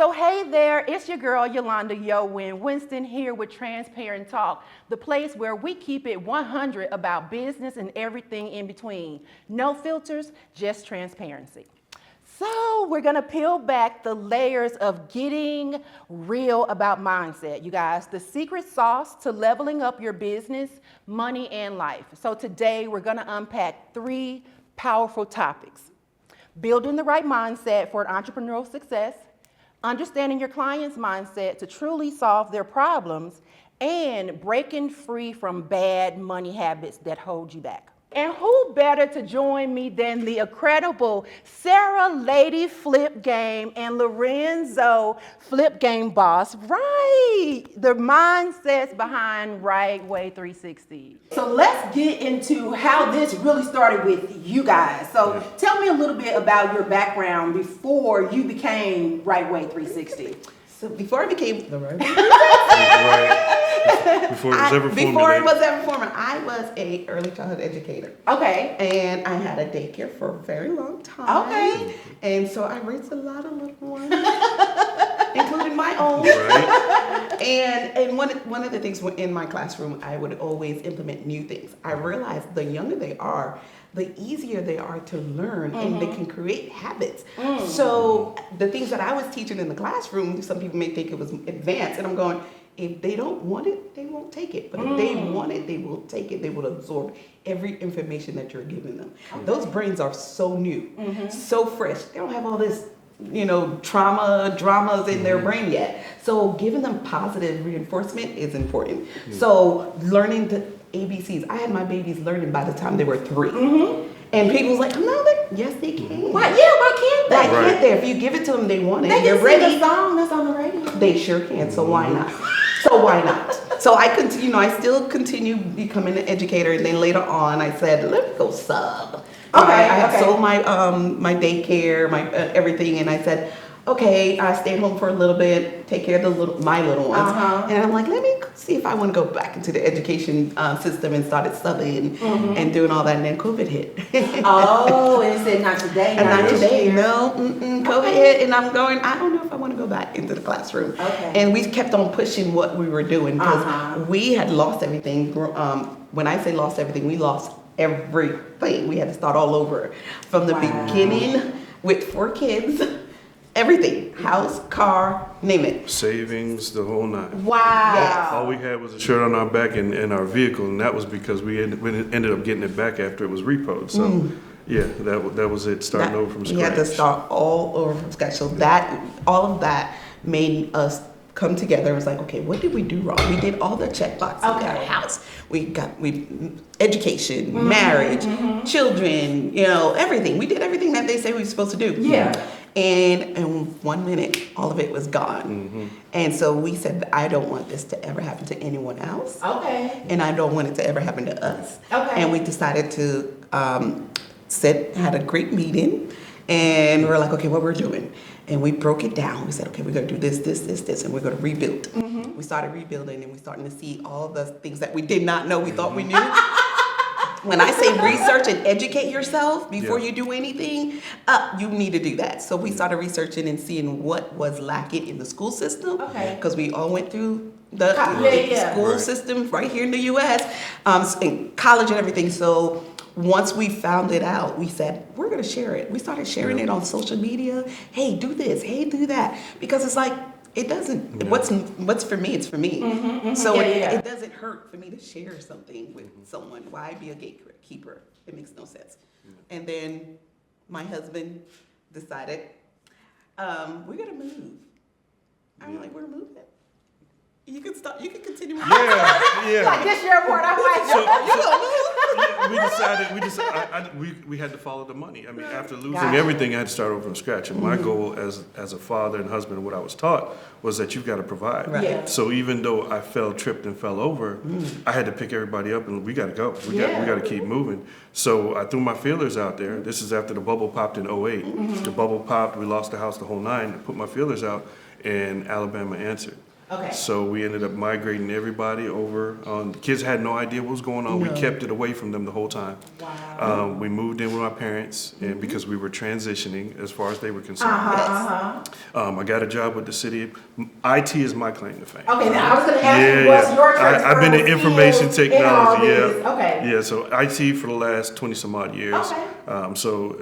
So hey there, it's your girl Yolanda Winston here with Transparent Talk, the place where we keep it 100 about business and everything in between. No filters, just transparency. So we're gonna peel back the layers of getting real about mindset, you guys. The secret sauce to leveling up your business, money, and life. So today we're gonna unpack 3 powerful topics. Building the right mindset for entrepreneurial success, understanding your client's mindset to truly solve their problems, and breaking free from bad money habits that hold you back. And who better to join me than the incredible Sarha Lady Flip Game and Lorenzo Flip Game boss, Wright, the mindsets behind Right Way 360. So let's get into how this really started with you guys. So tell me a little bit about your background before you became Right Way 360. So before I became the right Before it was ever formed, I was a early childhood educator. Okay. And I had a daycare for a very long time. Okay. And so I raised a lot of little ones, including my own. Right. And one of the things in my classroom, I would always implement new things. I realized the younger they are, the easier they are to learn, and they can create habits. So the things that I was teaching in the classroom, some people may think it was advanced, and I'm going, if they don't want it, they won't take it. But if they want it, they will take it. They will absorb every information that you're giving them. Those brains are so new, so fresh. They don't have all this, dramas in their brain yet. So giving them positive reinforcement is important. So learning the ABCs. I had my babies learning by the time they were 3. And people was like, no, yes, they can. Why can't they? Why can't they? If you give it to them, they want it. They They're can ready. sing the song that's on the radio. They sure can. So why not? So I continue. I still continue becoming an educator. And then later on, I said, let me go sub. I had sold my my daycare, my everything, and I said, okay, I stayed home for a little bit, take care of my little ones. And I'm like, let me see if I want to go back into the education system, and started subbing and doing all that. And then COVID hit. Oh, and it said not today. And not today. No, COVID hit, and I'm going, I don't know if I want to go back into the classroom. Okay. And we kept on pushing what we were doing because we had lost everything. When I say lost everything, we lost everything. We had to start all over from the beginning with 4 kids. Everything, house, car, name it. Savings, the whole 9. Wow. Yes. All we had was a shirt on our back and our vehicle, and that was because we ended up getting it back after it was repoed. So, yeah, that was it, starting over from scratch. We had to start all over from scratch. So all of that made us come together. It was like, okay, what did we do wrong? We did all the check boxes. We got a house. We education, marriage, children, everything. We did everything that they say we were supposed to do. Yeah. And in 1 minute, all of it was gone. And so we said, I don't want this to ever happen to anyone else. Okay. And I don't want it to ever happen to us. Okay. And we decided to had a great meeting, and we're like, okay, what we're doing. And we broke it down. We said, okay, we're going to do this, and we're going to rebuild. We started rebuilding, and we're starting to see all the things that we did not know we thought we knew. When I say research and educate yourself before you do anything, you need to do that. So we started researching and seeing what was lacking in the school system. Okay. Because we all went through the school system right here in the U.S., in college and everything. So once we found it out, we said, we're going to share it. We started sharing it on social media. Hey, do this. Hey, do that. Because it's like, it doesn't, what's for me, it's for me. So it doesn't hurt for me to share something with someone. Why be a gatekeeper? It makes no sense. And then my husband decided, we're going to move. I'm like, we're moving. You can stop. You can continue. Yeah. Like this your part. I'm like, We had to follow the money. I mean, after losing everything, I had to start over from scratch. And my goal as a father and husband, what I was taught was that you've got to provide. Right. Yeah. So even though I tripped and fell over, I had to pick everybody up and we got to go. We got to keep moving. So I threw my feelers out there. This is after the bubble popped in '08. The bubble popped. We lost the house, the whole 9. I put my feelers out, and Alabama answered. Okay. So we ended up migrating everybody over. The kids had no idea what was going on. No. We kept it away from them the whole time. Wow. We moved in with my parents, and because we were transitioning as far as they were concerned. I got a job with the city. IT is my claim to fame. Okay, now I was going to ask you, what's your I've been in information technology. Okay. Yeah, so IT for the last 20 some odd years. Okay. So,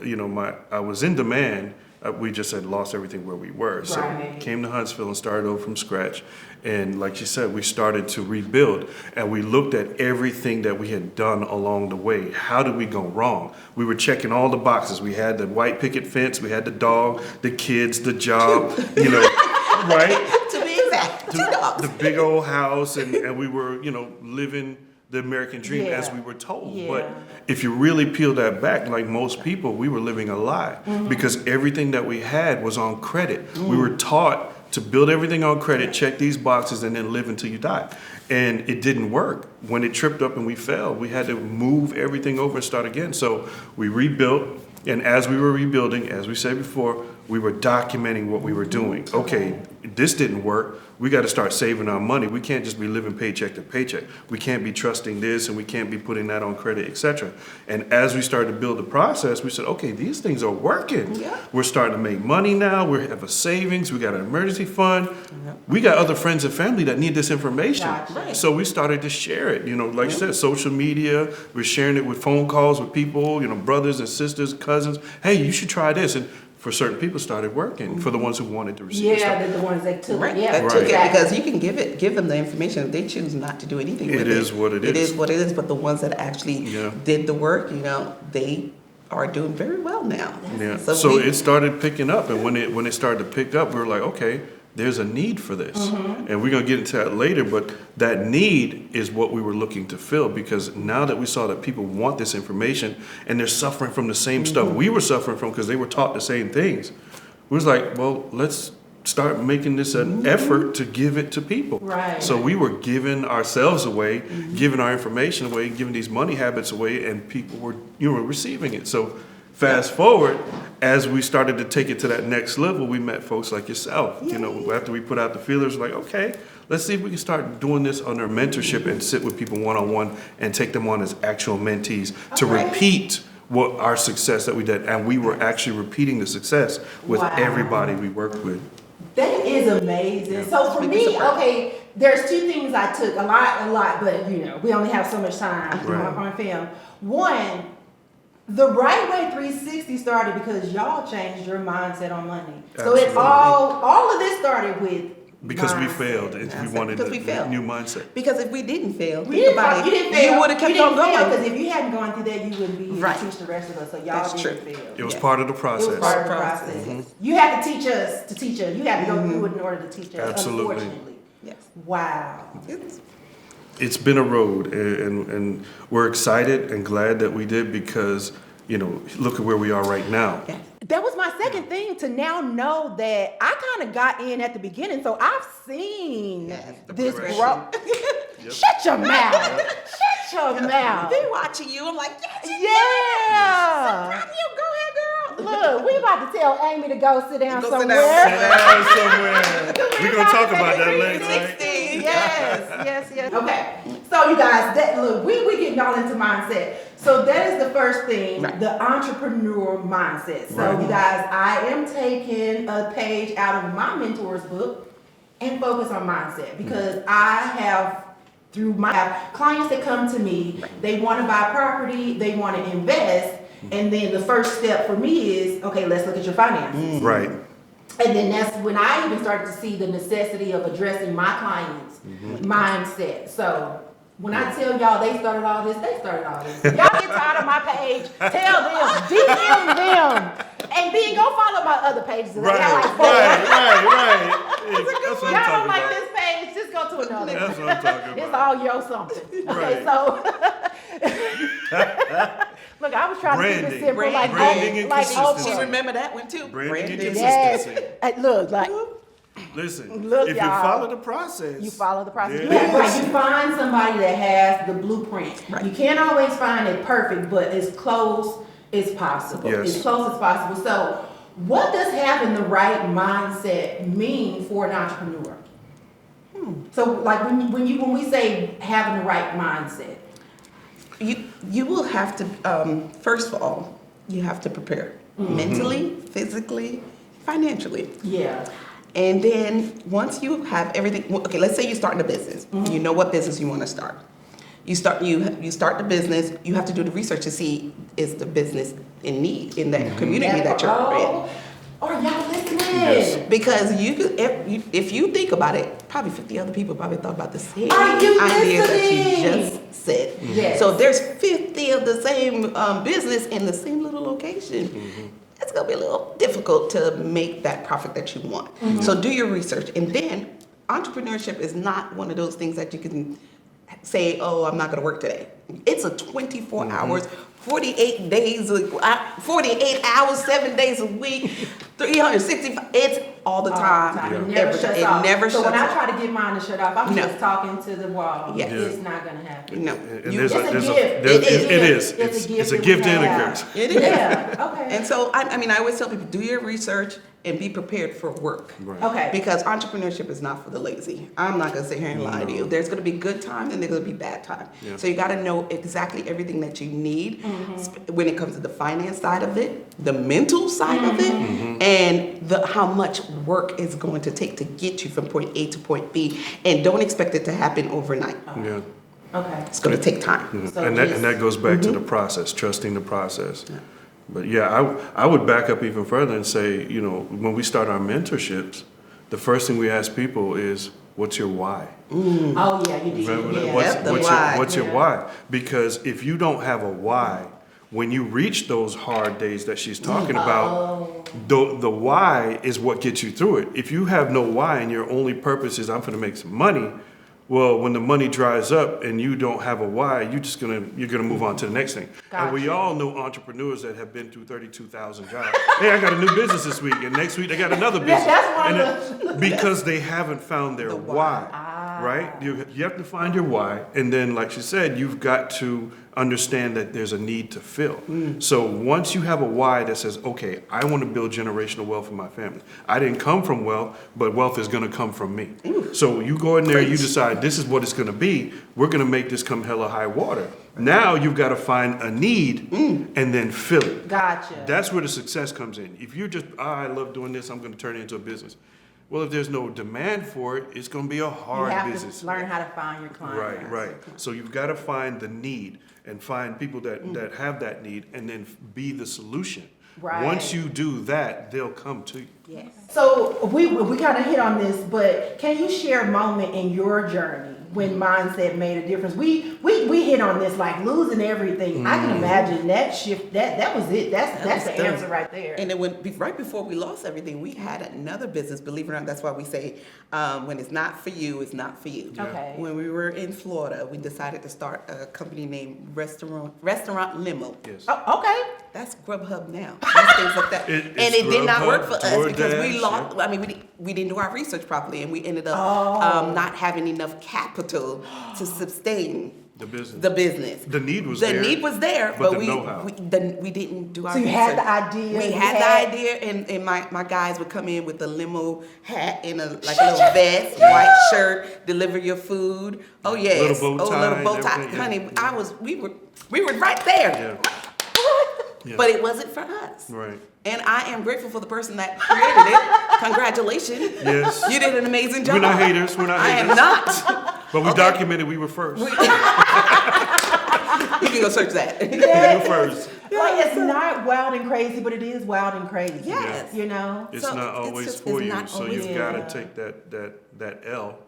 I was in demand. We just had lost everything where we were. So Right. came to Huntsville and started over from scratch. And like you said, we started to rebuild, and we looked at everything that we had done along the way. How did we go wrong? We were checking all the boxes. We had the white picket fence, we had the dog, the kids, the job, right? To be exact, 2 dogs. The big old house, and we were, living the American dream Yeah. as we were told. Yeah. But if you really peel that back, like most people, we were living a lie because everything that we had was on credit. We were taught to build everything on credit, check these boxes, and then live until you die. And it didn't work. When it tripped up and we fell, we had to move everything over and start again. So we rebuilt, and as we were rebuilding, as we said before, we were documenting what we were doing. Okay, this didn't work. We got to start saving our money. We can't just be living paycheck to paycheck. We can't be trusting this, and we can't be putting that on credit, etc. And as we started to build the process, we said, okay, these things are working. Yeah. We're starting to make money now. We have a savings. We got an emergency fund. We got other friends and family that need this information. Gotcha. Right. So we started to share it. Like you said, social media. We're sharing it with phone calls with people, brothers and sisters, cousins. Hey, you should try this. And for certain people, started working for the ones who wanted to receive it. Yeah, the ones that took Right. it. Yeah, That took it, exactly. because you can give them the information. If they choose not to do anything with it, It is what it is. It is what it is. But the ones that actually Yeah. did the work, they are doing very well now. Yeah. So So we- it started picking up, and when it started to pick up, we were like, okay, there's a need for this, and we're gonna get into that later. But that need is what we were looking to fill, because now that we saw that people want this information and they're suffering from the same stuff we were suffering from because they were taught the same things, we was like, well, let's start making this an effort to give it to people. Right. So we were giving ourselves away, giving our information away, giving these money habits away, and people were receiving it. So fast forward, as we started to take it to that next level, we met folks like yourself. After we put out the feelers, like, okay, let's see if we can start doing this under mentorship and sit with people one-on-one and take them on as actual mentees to repeat what our success that we did. And we were actually repeating the success with Wow. everybody we worked with. That is amazing. So for me, okay, there's 2 things I took, a lot, but we only have so much time Right. on film. One, the Right Way 360 started because y'all changed your mindset on money. So it Absolutely. all of this started with Because we mindset. failed and we wanted Because we a failed. new mindset. Because if we didn't fail, You think didn't about fail. it, You didn't fail. you would have kept on Because going. if you hadn't gone through that, you wouldn't be able Right. to teach the rest of us. So y'all That's didn't true. fail. It was Yeah. part of the It was process. part of the process. You had to teach us to teach us. You had to go through it in order to teach us. Absolutely. Unfortunately. Yes. Wow. It's been a road, and we're excited and glad that we did, because look at where we are right now. Yes. That was my second thing, to now know that I kind of got in at the beginning, so I've seen Yes, the this progression. growth. Shut your mouth. Shut your mouth. They're watching you. I'm like, yes, Yeah. proud of you. Go ahead, girl. Look, we about to tell Amy to go sit down Go sit somewhere. down. Somewhere. We're gonna talk about that later, right? 360. Yes. Okay, so you guys, look, we getting all into mindset. So that is the first thing, Right. the entrepreneur mindset. So Right. you guys, I am taking a page out of my mentor's book and focus on mindset, because I have, through my clients that come to me, they want to buy property, they want to invest, and then the first step for me is, okay, let's look at your finances. Right. And then that's when I even started to see the necessity of addressing my clients' mindset. So when I tell y'all they started all this, they started all this. Y'all get tired of my page, tell them, DM them, and then go follow my other pages. I got like 4. Right. That's what Y'all I'm don't talking like about. this page, just go to another. That's what I'm talking It's about. all yo something. Right. Okay, so look, I was trying to keep it Branding. simple, like Branding and like consistency. She Oprah. remember that one too. Branding and Yes. consistency. Look, like Listen, Look, if you y'all. follow the process, you follow the process. there Yeah, it right. is. You find somebody that has the blueprint. Right. You can't always find it perfect, but as close as possible. Yes. As close as possible. So, what does having the right mindset mean for an entrepreneur? So like when we say having the right mindset. You will have to, first of all, you have to prepare mentally, physically, financially. Yeah. And then once you have everything, okay, let's say you're starting a business. You know what business you want to start. You start the business. You have to do the research to see is the business in need in that community that you're in. Are y'all listening? Yes. Because you could, if you think about it, probably 50 other people probably thought about the same Are you idea that listening? you just said. Yes. So there's 50 of the same business in the same little location. It's gonna be a little difficult to make that profit that you want. So do your research, and then entrepreneurship is not one of those things that you can say, "Oh, I'm not gonna work today." It's a 24 hours, 48 days, 48 hours, 7 days a week, 365. It's all the time. It never shuts It off. never so shuts when I off. try to get mine to shut off, I'm No. just talking to the wall. Yes. It's not gonna happen. No, And you- there's It's a there's gift. there's- It is. it is. It's a gift It's a that gift we and a have. curse. it is. Yeah. Okay. And so I mean, I always tell people, do your research and be prepared for work. Right. Okay. Because entrepreneurship is not for the lazy. I'm not gonna sit here and lie to you. There's gonna be good time and there's gonna be bad time. Yeah. So you gotta know exactly everything that you need when it comes to the finance side of it, the mental side of it, and how much work is going to take to get you from point A to point B. And don't expect it to happen overnight. Yeah. Okay. It's gonna take time. So And that goes back to the process, trusting the process. But yeah, I would back up even further and say, you know, when we start our mentorships, the first thing we ask people is, what's your why? Oh yeah, you did. Remember that? Yeah. Yep, the why. What's your Yeah. why? Because if you don't have a why, when you reach those hard days that she's talking about, the why is what gets you through it. If you have no why and your only purpose is I'm going to make some money, well, when the money dries up and you don't have a why, you're gonna move on to the next thing. And we Gotcha. all know entrepreneurs that have been through 32,000 jobs. Hey, I got a new business this week, and next week they got another business. that's one And of because they haven't found their why, right? You have to find your why, and then, like she said, you've got to understand that there's a need to fill. So once you have a why that says, okay, I want to build generational wealth for my family. I didn't come from wealth, but wealth is going to come from me. So you go in there, you decide this is what it's going to be. We're going to make this come hella high water. Now you've got to find a need and then fill it. Gotcha. That's where the success comes in. If you're just, I love doing this, I'm going to turn it into a business. Well, if there's no demand for it, it's going to be a hard you have business. to learn how to find your clients. Right. So you've got to find the need and find people that have that need and then be the solution. Right. Once you do that, they'll come to you. Yes. So we kind of hit on this, but can you share a moment in your journey when mindset made a difference? We hit on this, like losing everything. I can imagine that shift. That was it. That's the answer right there. And then right before we lost everything, we had another business. Believe it or not, that's why we say when it's not for you, it's not for you. Okay. When we were in Florida, we decided to start a company named Restaurant Limo. Yes. Oh, okay. That's Grubhub now. These things like that. It's And it did not work for us Grubhub, because we DoorDash, lost. I mean, we didn't do our research properly, and we ended up not having enough capital to sustain The business. the business. The need was The there. need was there, but but the we know-how. we didn't do our So you research. had the idea. We you had the idea, and my guys would come in with a limo hat and a little vest, white shirt, deliver your food. Oh yes, Little bow tie little bow and tie, everything, honey. We were right there, Yeah. Yeah. but it wasn't for us. Right. And I am grateful for the person that created it. Congratulations. Yes. You did an amazing job. We're not haters. We're not I haters. am not. But we Okay. documented we were first. You can go search that. We were first. Like it's not wild and crazy, but it is wild and crazy. Yes. You know. It's So not it's always just- for it's you. not So always- you've got Yeah. to take that L,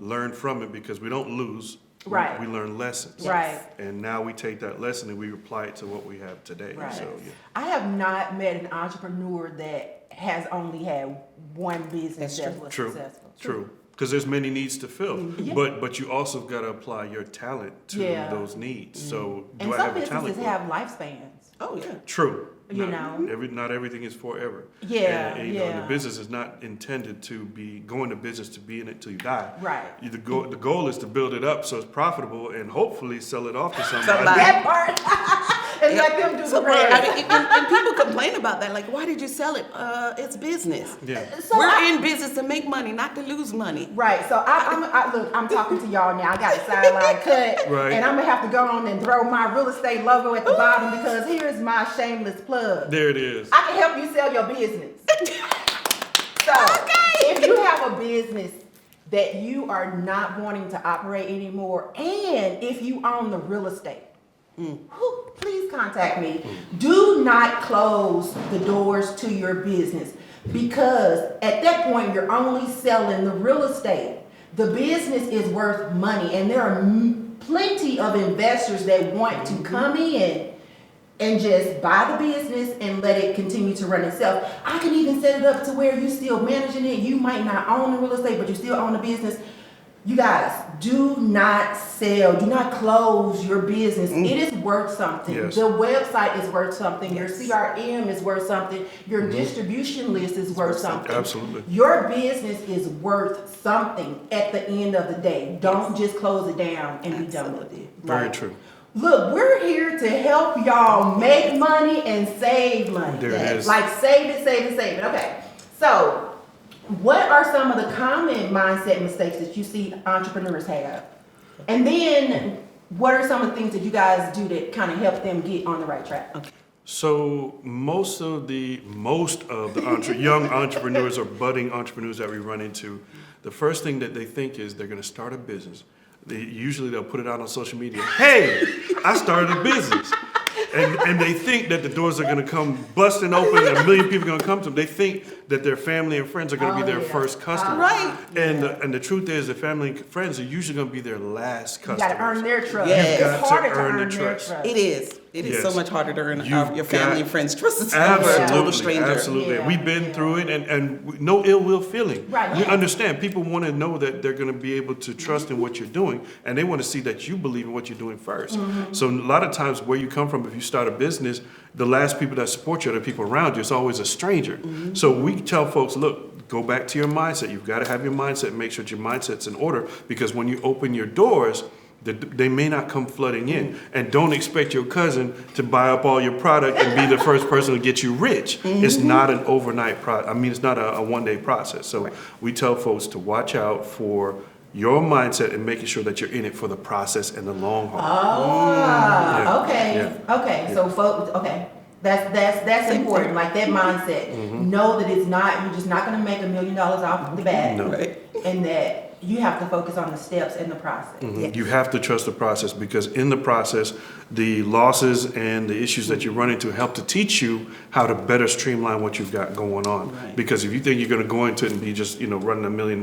learn from it because we don't lose. Right. We learn lessons. Right. And now we take that lesson and we apply it to what we have today. Right. So yeah. I have not met an entrepreneur that has only had one business that was True. successful. True. Because there's many needs to fill, but you also got to apply your talent to Yeah. those needs. So do And I some have a talent? businesses for it? have lifespans. Oh yeah. True. You Not know? not everything is forever. Yeah, And, you know, yeah. the business is not intended to be going to business to be in it till you die. Right. The goal is to build it up so it's profitable and hopefully sell it off to somebody. Somebody. That part. And let them do the So, rest. I mean, and people complain about that. Like, why did you sell it? It's business. Yeah. So We're in business to make money, not to lose money. Right, so look, I'm talking to y'all now. I got a sideline cut, Right. and I'm gonna have to go on and throw my real estate logo at the bottom because here's my shameless plug. There it is. I can help you sell your business. So, if you have a business that you are not wanting to operate anymore, and if you own the real estate, please contact me. Do not close the doors to your business because at that point you're only selling the real estate. The business is worth money, and there are plenty of investors that want to come in and just buy the business and let it continue to run itself. I can even set it up to where you still managing it. You might not own the real estate, but you still own the business. You guys, do not sell, do not close your business. It is worth something. Yes. The website is worth something. Your CRM is worth something. Your distribution list is worth something. Absolutely. Your business is worth something at the end of the day. Don't just close it down and be done with it. Very Like, true. Look, we're here to help y'all make money and save money. There it is. Like save it, save it, save it. Okay. So, what are some of the common mindset mistakes that you see entrepreneurs have? And then, what are some of the things that you guys do that kind of help them get on the right track? Okay. So most of the young entrepreneurs or budding entrepreneurs that we run into, the first thing that they think is they're going to start a business. They'll put it out on social media. Hey, I started a business. And they think that the doors are going to come busting open and a million people are going to come to them. They think that their family and friends are going to be their first customer. Right. And the truth is the family and friends are usually going to be their last You customers. got to earn their trust. Yes. You've It's got to harder to earn earn the their trust. trust. It is. It is so Yes. much harder to earn You've your family got- and friends' trust over a Absolutely, total stranger. absolutely. Yeah, We've been yeah. through it, and no ill will feeling. Right, We yeah. understand. People want to know that they're going to be able to trust in what you're doing, and they want to see that you believe in what you're doing 1st. So a lot of times, where you come from, if you start a business, the last people that support you are the people around you. It's always a stranger. So we tell folks, look, go back to your mindset. You've got to have your mindset and make sure that your mindset's in order, because when you open your doors, they may not come flooding in. And don't expect your cousin to buy up all your product and be the first person to get you rich. It's not an overnight it's not a one-day process. So we tell folks to watch out for your mindset and making sure that you're in it for the process and the long haul. Yeah. Okay. Yeah. Okay. So, folks, okay. That's important. Like that mindset. Know that you're just not going to make $1 million off the bat. No. Right. And that you have to focus on the steps and the process. Yes. You have to trust the process, because in the process, the losses and the issues that you run into help to teach you how to better streamline what you've got going on. Right. Because if you think you're going to go into it and be just running $1 million,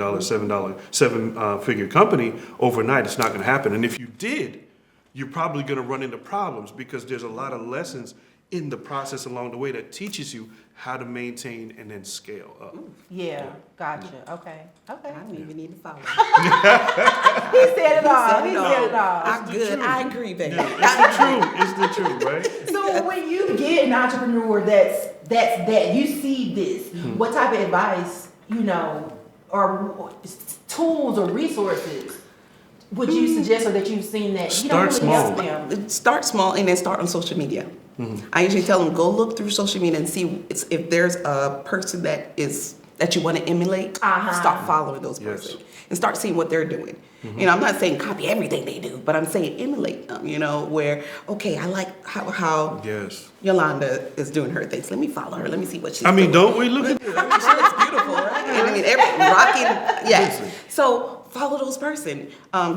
seven-figure company overnight, it's not going to happen. And if you did, you're probably going to run into problems, because there's a lot of lessons in the process along the way that teaches you how to maintain and then scale up. Yeah. Gotcha. Okay. I don't even need to follow. He said it all. He said it all. I'm good. I agree, baby. It's the truth, right? So when you get an entrepreneur that you see this, what type of advice, or tools or resources would you suggest, or that you've seen that you don't Start really small. help them? Start small and then start on social media. I usually tell them, go look through social media and see if there's a person that you want to emulate. Start following those Yes. persons and start seeing what they're doing. I'm not saying copy everything they do, but I'm saying emulate them. Where I like how Yes. Yolanda is doing her things. Let me follow her. Let me see what she's doing. Don't we look at She looks beautiful, right? Every rocking, yes. Listen. So follow those person.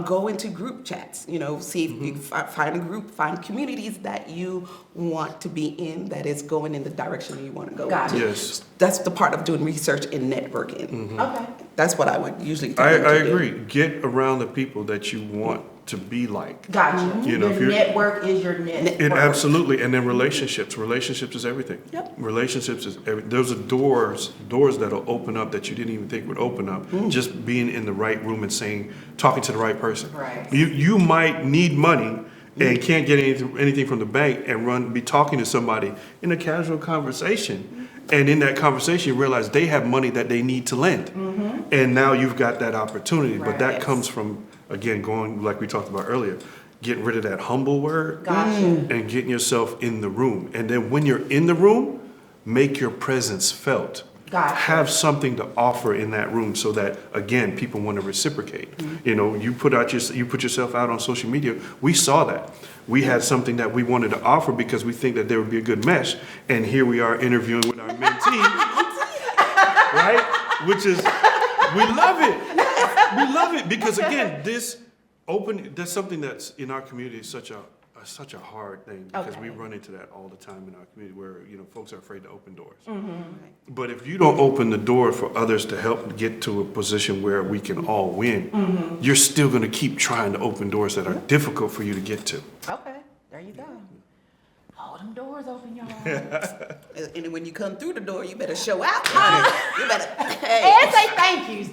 Go into group chats. See if you find a group, find communities that you want to be in, that is going in the direction you want to go. Gotcha. into. Yes. That's the part of doing research and networking. Okay. That's what I would usually. I tell them to do. agree. Get around the people that you want to be like. Gotcha. If Your you're- network is your network. It absolutely, and then relationships. Relationships is everything. Yep. Relationships is those are doors that'll open up that you didn't even think would open up. Just being in the right room and talking to the right person. Right. You might need money and can't get anything from the bank and be talking to somebody in a casual conversation. And in that conversation, you realize they have money that they need to lend. And now you've got that opportunity. But Right. that Yes. comes from, again, going like we talked about earlier, getting rid of that humble word Gotcha. and getting yourself in the room. And then when you're in the room, make your presence felt. Gotcha. Have something to offer in that room so that, again, people want to reciprocate. You know, you put yourself out on social media. We saw that. We had something that we wanted to offer because we think that there would be a good mesh. And here we are interviewing with our mentee, right? Which is, we love it. We love it because, again, that's something that's in our community is such a hard thing because we run into that all the time in our community where, you know, folks are afraid to open doors. But if you don't open the door for others to help get to a position where we can all win, you're still going to keep trying to open doors that are difficult for you to get to. Okay, there you go. Hold them doors open, y'all. And when you come through the door, you better show out, honey. You better, hey. And say thank you. Say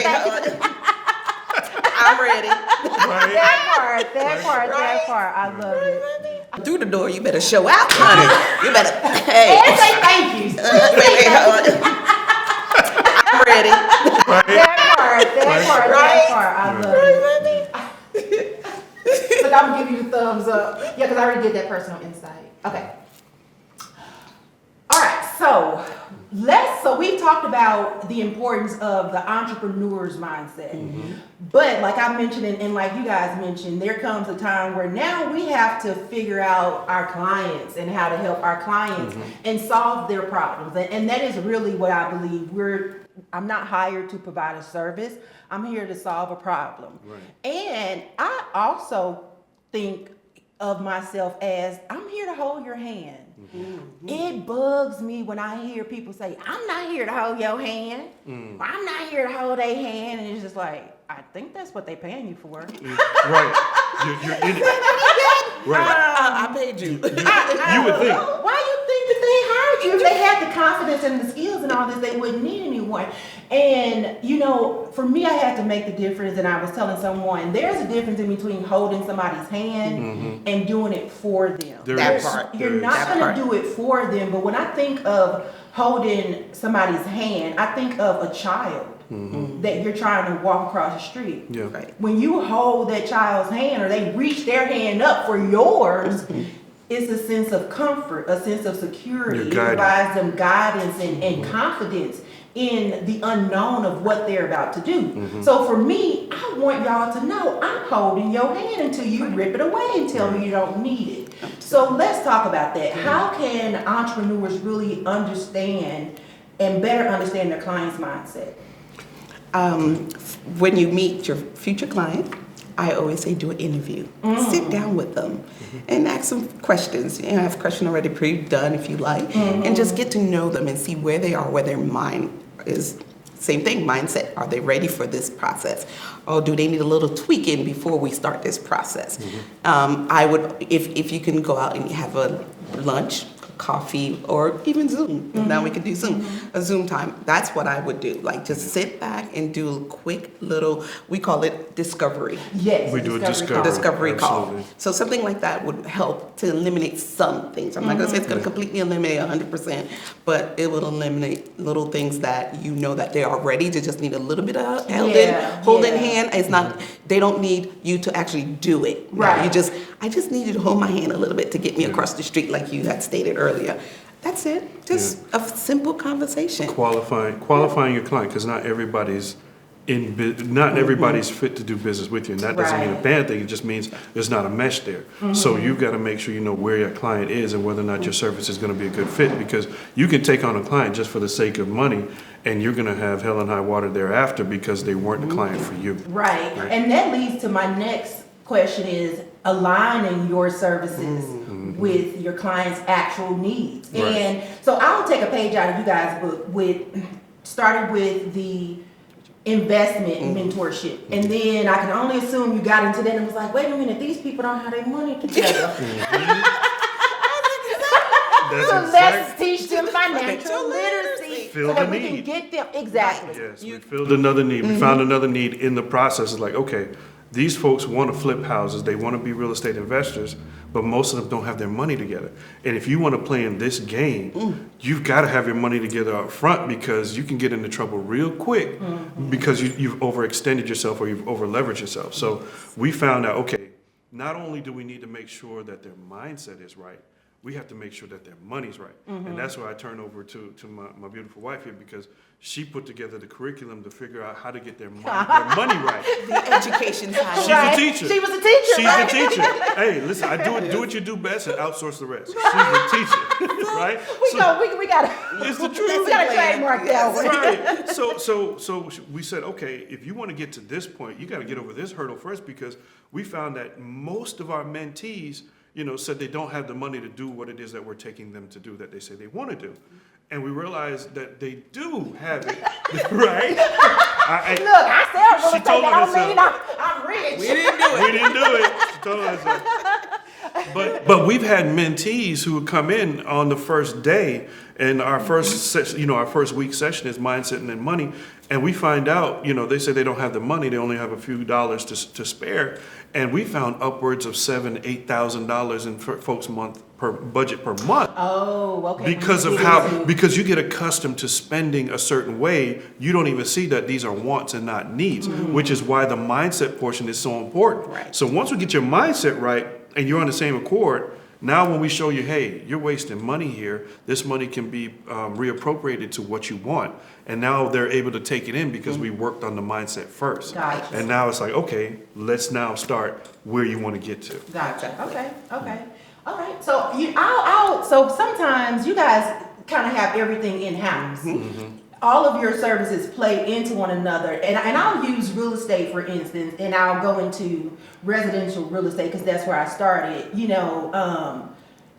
thank you. I'm ready. Right? That part. I love it. Through the door, you better show out, honey. You better, hey. And say thank you. Wait, hold on. I'm ready. That part. I love it. Look, I'm gonna give you the thumbs up. Yeah, because I already did that personal insight. Okay. All right, so we've talked about the importance of the entrepreneur's mindset. But like I mentioned and like you guys mentioned, there comes a time where now we have to figure out our clients and how to help our clients and solve their problems. And that is really what I believe. I'm not hired to provide a service. I'm here to solve a problem. Right. And I also think of myself as I'm here to hold your hand. It bugs me when I hear people say, I'm not here to hold your hand. I'm not here to hold their hand. And it's just like, I think that's what they're paying you for. Right. You're in it. Right. I paid you. You would think. Why you think that they hired you? If they had the confidence and the skills and all this, they wouldn't need anyone. And, you know, for me, I had to make the difference. And I was telling someone, there's a difference in between holding somebody's hand and doing it for them. That part. You're not going to do it for them. But when I think of holding somebody's hand, I think of a child. That you're trying to walk across the street. Yeah. Right. When you hold that child's hand or they reach their hand up for yours, it's a sense of comfort, a sense of security. It provides them guidance and confidence in the unknown of what they're about to do. So for me, I want y'all to know I'm holding your hand until you rip it away and tell me you don't need it. So let's talk about that. How can entrepreneurs really understand and better understand their client's mindset? When you meet your future client, I always say do an interview. Sit down with them and ask them questions. You know, I have a question already pre-done if you like, and just get to know them and see where they are, where their mind is. Same thing, mindset. Are they ready for this process? Or do they need a little tweaking before we start this process? I would, if you can go out and have a lunch, coffee, or even Zoom. Now we can do Zoom, a Zoom time. That's what I would do. Like just sit back and do a quick little, we call it discovery. Yes, We do a Discovery call. Absolutely. So something like that would help to eliminate some things. I'm not going to say it's going to completely eliminate 100%, but it will eliminate little things that you know that they are ready to just need a little bit of holding hand. It's not, they don't need you to actually do it. Right. I just need you to hold my hand a little bit to get me across the street like you had stated earlier. That's it. Just a simple conversation. Qualifying your client, because not everybody's everybody's fit to do business with you, and that doesn't mean a bad thing. It just means there's not a mesh there. So you've got to make sure you know where your client is and whether or not your service is going to be a good fit, because you can take on a client just for the sake of money, and you're going to have hell and high water thereafter because they weren't the client for you. Right. And that leads to my next question is aligning your services with your client's actual needs. Right. And so I'll take a page out of you guys' book started with the investment mentorship. And then I can only assume you got into that and was like, wait a minute, these people don't have their money together. So let's teach them financial literacy so that we can get them. Exactly. Yes, we filled another need. We found another need in the process. It's like, okay, these folks want to flip houses. They want to be real estate investors, but most of them don't have their money together. And if you want to play in this game, you've got to have your money together up front, because you can get into trouble real quick because you've overextended yourself or you've over leveraged yourself. So we found out, okay, not only do we need to make sure that their mindset is right, we have to make sure that their money's right. And that's why I turn over to my beautiful wife here, because she put together the curriculum to figure out how to get their money right. The education side. She's a teacher. She was a teacher, She's right? a teacher. Hey, listen, do what you do best and outsource the rest. She's a teacher, right? We got It's the we truth. got to trademark that one. Right. So we said, okay, if you want to get to this point, you got to get over this hurdle first, because we found that most of our mentees, said they don't have the money to do what it is that we're taking them to do that they say they want to do. And we realized that they do have it, right? Look, I sell real She estate. told That us don't mean I'm rich. We didn't do it. We didn't do it. She told us that. But we've had mentees who would come in on the first day, and our first our first week session is mindset and money, and we find out, they say they don't have the money, they only have a few dollars to spare, and we found upwards of $7,000-8,000 in folks' budget per month. Oh, okay. Because you get accustomed to spending a certain way, you don't even see that these are wants and not needs, which is why the mindset portion is so important. Right. So once we get your mindset right and you're on the same accord, now when we show you, hey, you're wasting money here, this money can be reappropriated to what you want. And now they're able to take it in because we worked on the mindset first. Gotcha. And now it's like, okay, let's now start where you want to get to. Gotcha. Okay. All right. So so sometimes you guys kind of have everything in house. All of your services play into one another, and I'll use real estate for instance, and I'll go into residential real estate because that's where I started. And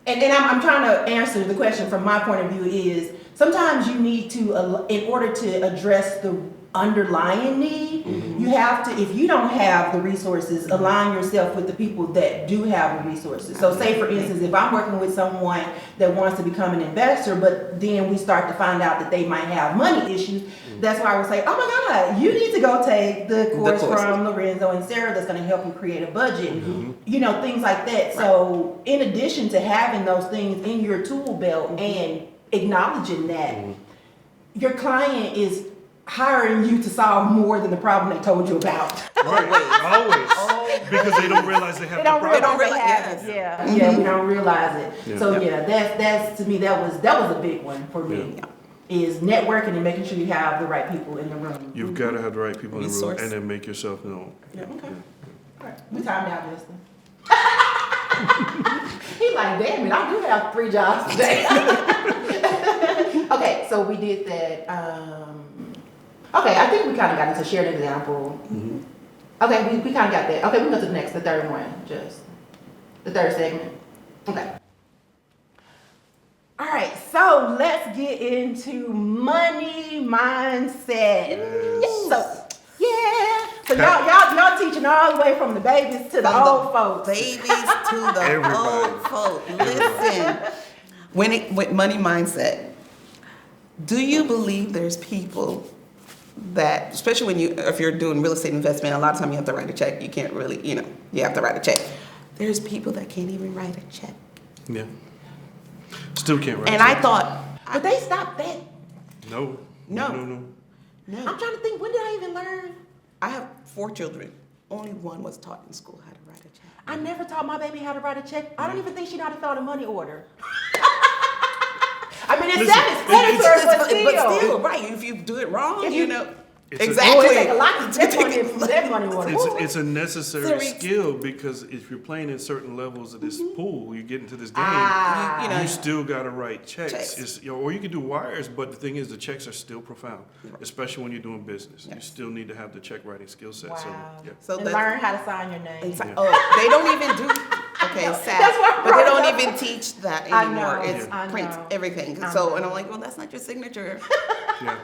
I'm trying to answer the question from my point of view is sometimes you need to, in order to address the underlying need, you have to, if you don't have the resources, align yourself with the people that do have the resources. So say for instance, if I'm working with someone that wants to become an investor, but then we start to find out that they might have money issues, that's why I would say, oh my God, you need to go take the course from Lorenzo and Sarah that's going to help you create a budget, things like that. So in addition to having those things in your tool belt and acknowledging that, your client is hiring you to solve more than the problem they told you about. Right, always. Because they don't realize they have the problem. They don't realize it. Yeah, we don't realize it. Yeah. So that's to me that was a big one for me. Yeah. Is networking and making sure you have the right people in the room. You've got to have the right people in the room Resource. and then make yourself known. Yeah, okay. All right. We timed out, Justin. He's like, damn it, I do have 3 jobs today. Okay, so we did that. Okay, I think we kind of got into shared example. Okay, we kind of got that. Okay, we go to the third one, just the third segment. Okay. All right, so let's get into money mindset. So y'all teaching all the way from the babies to the old folks. Babies to the old folks. Listen, with money mindset, do you believe there's people that, especially if you're doing real estate investment, a lot of time you have to write a check. You can't really, you have to write a check. There's people that can't even write a check. Yeah. Still can't write. And I thought, But they stopped that. No. No. I'm trying to think, when did I even learn? I have 4 children. Only one was taught in school how to write a check. I never taught my baby how to write a check. I don't even think she know how to fill out a money order. I mean, it's self-explanatory, but still. Right? If you do it wrong, It's exactly. It take a lot to get that money order. It's a necessary skill, because if you're playing in certain levels of this pool, you get into this game, you still got to write checks. Or you can do wires, but the thing is, the checks are still profound, especially when you're doing business. Yes. You still need to have the check writing skill set. Wow. So and learn how to sign your name. They don't even do. Okay, sad. But they don't even teach that anymore. I know. It's print everything. And I'm like, well, that's not your signature. Yeah.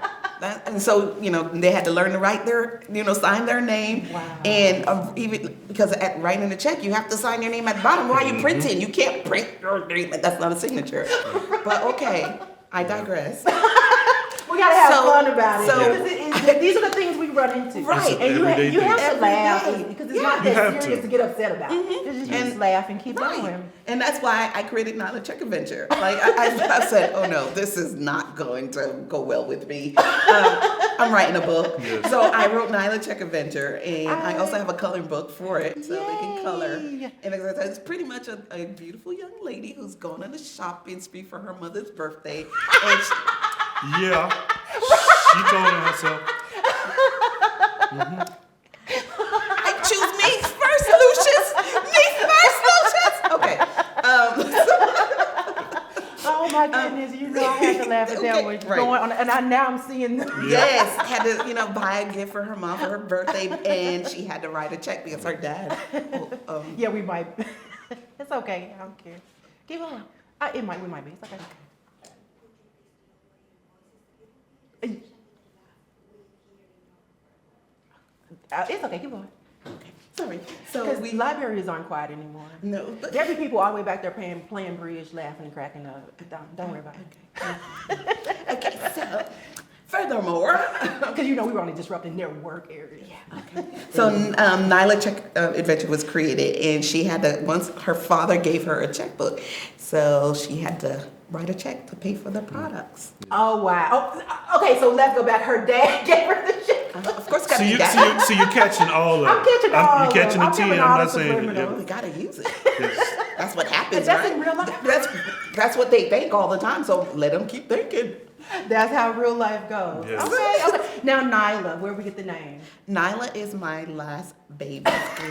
And so, they had to learn to write their, sign their name. Wow. And even because at writing the check, you have to sign your name at the bottom. Why are you printing? You can't print your name. That's not a signature. But okay, I digress. Well, We gotta have So- fun about it. so- Because these are the things we run into. Right. And Everyday you have to thing. laugh Every day. because it's Yeah. not You that have serious to. to get upset about. You just laugh and keep Right. going. And that's why I created Nyla Check Adventure. Like I said, oh no, this is not going to go well with me. I'm writing a book. Yes. So I wrote Nyla Check Adventure, and I also have a coloring book for it, so they can color. Yay. And it's pretty much a beautiful young lady who's going on a shopping spree for her mother's birthday. And Yeah. She told her herself. I choose me first, Lucius. Me first, Lucius. Okay. Oh my goodness, you know I had to laugh at that Okay, one. right. Going on, and now I'm seeing the Yes, had to, buy a gift for her mom for her birthday, and she had to write a check because her dad. Yeah, we might. It's okay. I don't care. Keep going. We might be. It's okay. It's okay. Keep going. Sorry. So Because libraries aren't quiet anymore. no, but There be people all the way back there playing bridge, laughing and cracking up. Don't worry about it. okay. So furthermore, Because we were only disrupting their work area. so Nyla Check Adventure was created, and she had to once her father gave her a checkbook, so she had to write a check to pay for the products. Oh wow. Oh, okay, so let's go back. Her dad gave her the shit. Of course, gotta So be you, that. so you're catching all of it. I'm catching all You're of catching them. the tea, I'm and catching I'm all not the saying subliminals. We gotta use it. Yes. That's what happens, That's right? in real life. That's what they think all the time. So let them keep thinking. That's how real life goes. Yes. Okay. Now Nyla, where we get the name? Nyla is my last baby's